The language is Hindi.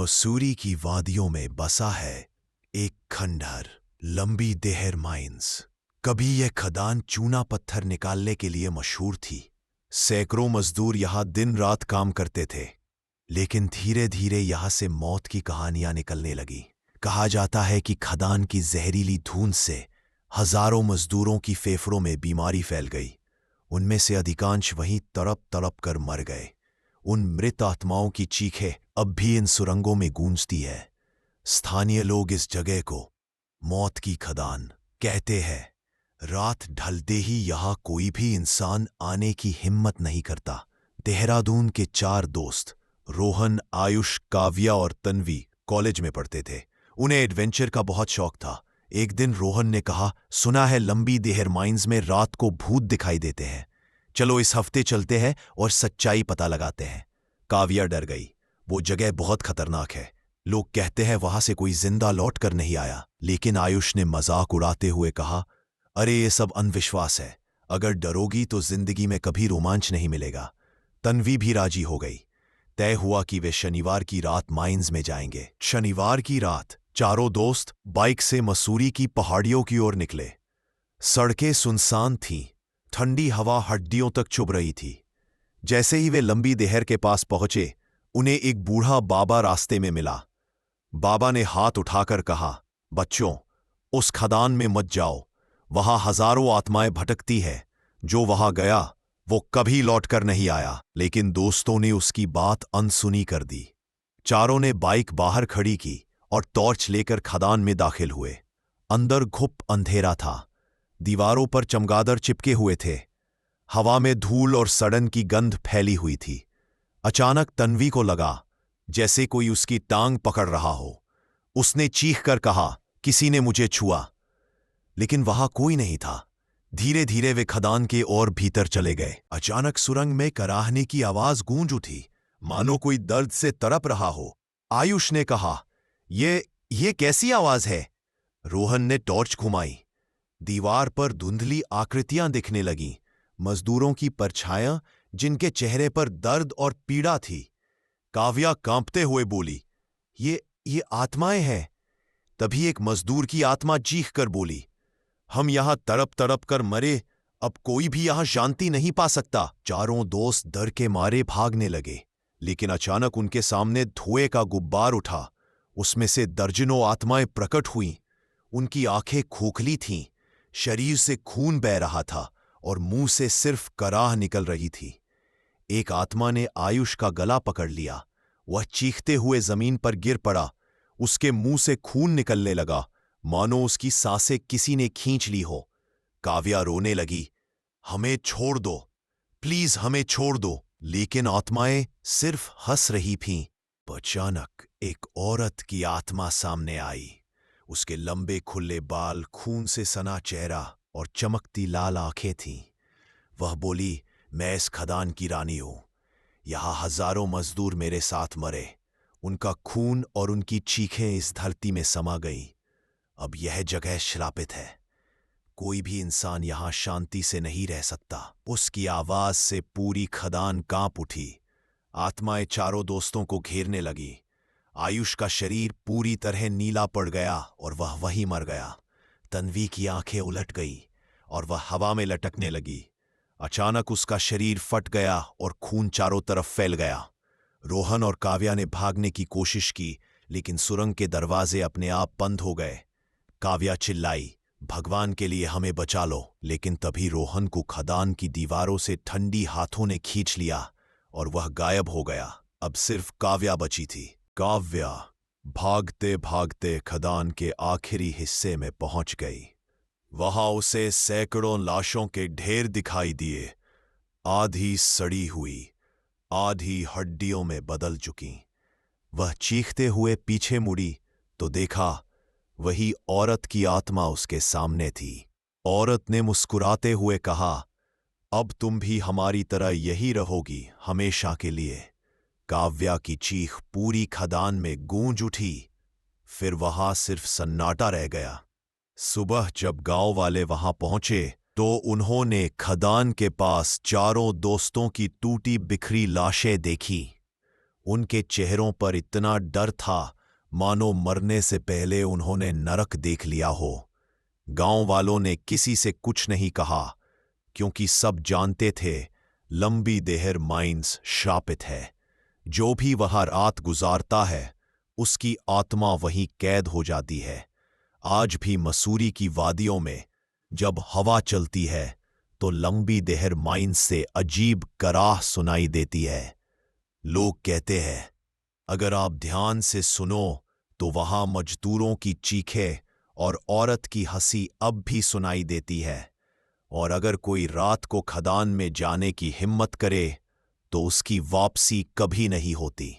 मसूरी की वादियों में बसा है एक खंडहर, लंबी देहर माइंस। कभी यह खदान चूना पत्थर निकालने के लिए मशहूर थी। सैकड़ों मजदूर यहां दिन रात काम करते थे, लेकिन धीरे धीरे यहां से मौत की कहानियां निकलने लगी। कहा जाता है कि खदान की जहरीली धुंध से हजारों मजदूरों की फेफड़ों में बीमारी फैल गई। उनमें से अधिकांश वहीं तड़प तड़प कर मर गए। उन मृत आत्माओं की चीखें अब भी इन सुरंगों में गूंजती है। स्थानीय लोग इस जगह को मौत की खदान कहते हैं। रात ढलते ही यहां कोई भी इंसान आने की हिम्मत नहीं करता। देहरादून के 4 दोस्त रोहन, आयुष, काव्या और तन्वी कॉलेज में पढ़ते थे। उन्हें एडवेंचर का बहुत शौक था। एक दिन रोहन ने कहा, सुना है लंबी देहर माइंस में रात को भूत दिखाई देते हैं। चलो इस हफ्ते चलते हैं और सच्चाई पता लगाते हैं। काव्या डर गई। वो जगह बहुत खतरनाक है। लोग कहते हैं वहां से कोई जिंदा लौट कर नहीं आया। लेकिन आयुष ने मजाक उड़ाते हुए कहा, अरे ये सब अंधविश्वास है। अगर डरोगी तो जिंदगी में कभी रोमांच नहीं मिलेगा। तन्वी भी राजी हो गई। तय हुआ कि वे शनिवार की रात माइंस में जाएंगे। शनिवार की रात चारों दोस्त बाइक से मसूरी की पहाड़ियों की ओर निकले। सड़कें सुनसान थीं। ठंडी हवा हड्डियों तक चुभ रही थी। जैसे ही वे लंबी देहर के पास पहुंचे, उन्हें एक बूढ़ा बाबा रास्ते में मिला। बाबा ने हाथ उठाकर कहा, बच्चों, उस खदान में मत जाओ। वहां हजारों आत्माएं भटकती है। जो वहां गया वो कभी लौटकर नहीं आया। लेकिन दोस्तों ने उसकी बात अनसुनी कर दी। चारों ने बाइक बाहर खड़ी की और टॉर्च लेकर खदान में दाखिल हुए। अंदर घुप अंधेरा था। दीवारों पर चमगादड़ चिपके हुए थे। हवा में धूल और सड़न की गंध फैली हुई थी। अचानक तन्वी को लगा जैसे कोई उसकी टांग पकड़ रहा हो। उसने चीख कर कहा, किसी ने मुझे छुआ। लेकिन वहां कोई नहीं था। धीरे धीरे वे खदान के और भीतर चले गए। अचानक सुरंग में कराहने की आवाज गूंज उठी, मानो कोई दर्द से तड़प रहा हो। आयुष ने कहा, ये कैसी आवाज है? रोहन ने टॉर्च घुमाई। दीवार पर धुंधली आकृतियां दिखने लगीं। मजदूरों की परछायां जिनके चेहरे पर दर्द और पीड़ा थी। काव्या कांपते हुए बोली, ये आत्माएं हैं। तभी एक मजदूर की आत्मा चीख कर बोली, हम यहां तड़प तड़प कर मरे, अब कोई भी यहां शांति नहीं पा सकता। चारों दोस्त डर के मारे भागने लगे। लेकिन अचानक उनके सामने धुएं का गुब्बार उठा। उसमें से दर्जनों आत्माएं प्रकट हुईं। उनकी आंखें खोखली थीं, शरीर से खून बह रहा था और मुंह से सिर्फ कराह निकल रही थी। एक आत्मा ने आयुष का गला पकड़ लिया। वह चीखते हुए जमीन पर गिर पड़ा। उसके मुंह से खून निकलने लगा, मानो उसकी सांसें किसी ने खींच ली हो। काव्या रोने लगी, हमें छोड़ दो, प्लीज हमें छोड़ दो। लेकिन आत्माएं सिर्फ हंस रही थीं। अचानक एक औरत की आत्मा सामने आई। उसके लंबे खुले बाल, खून से सना चेहरा और चमकती लाल आंखें थीं। वह बोली, मैं इस खदान की रानी हूं। यहां हजारों मजदूर मेरे साथ मरे। उनका खून और उनकी चीखें इस धरती में समा गईं। अब यह जगह श्रापित है। कोई भी इंसान यहां शांति से नहीं रह सकता। उसकी आवाज से पूरी खदान कांप उठी। आत्माएं चारों दोस्तों को घेरने लगी। आयुष का शरीर पूरी तरह नीला पड़ गया और वह वहीं मर गया। तन्वी की आंखें उलट गई और वह हवा में लटकने लगी। अचानक उसका शरीर फट गया और खून चारों तरफ फैल गया। रोहन और काव्या ने भागने की कोशिश की, लेकिन सुरंग के दरवाजे अपने आप बंद हो गए। काव्या चिल्लाई, भगवान के लिए हमें बचा लो। लेकिन तभी रोहन को खदान की दीवारों से ठंडी हाथों ने खींच लिया और वह गायब हो गया। अब सिर्फ काव्या बची थी। काव्या भागते भागते खदान के आखिरी हिस्से में पहुंच गई। वहां उसे सैकड़ों लाशों के ढेर दिखाई दिए, आधी सड़ी हुई, आधी हड्डियों में बदल चुकी। वह चीखते हुए पीछे मुड़ी तो देखा वही औरत की आत्मा उसके सामने थी। औरत ने मुस्कुराते हुए कहा, अब तुम भी हमारी तरह यही रहोगी हमेशा के लिए। काव्या की चीख पूरी खदान में गूंज उठी। फिर वहां सिर्फ सन्नाटा रह गया। सुबह जब गांव वाले वहां पहुंचे तो उन्होंने खदान के पास चारों दोस्तों की टूटी बिखरी लाशें देखी। उनके चेहरों पर इतना डर था मानो मरने से पहले उन्होंने नरक देख लिया हो। गांव वालों ने किसी से कुछ नहीं कहा, क्योंकि सब जानते थे लंबी देहर माइंस श्रापित है। जो भी वहां रात गुजारता है उसकी आत्मा वहीं कैद हो जाती है। आज भी मसूरी की वादियों में जब हवा चलती है तो लंबी देहर माइंस से अजीब कराह सुनाई देती है। लोग कहते हैं अगर आप ध्यान से सुनो तो वहां मजदूरों की चीखें और औरत की हंसी अब भी सुनाई देती है। और अगर कोई रात को खदान में जाने की हिम्मत करे तो उसकी वापसी कभी नहीं होती।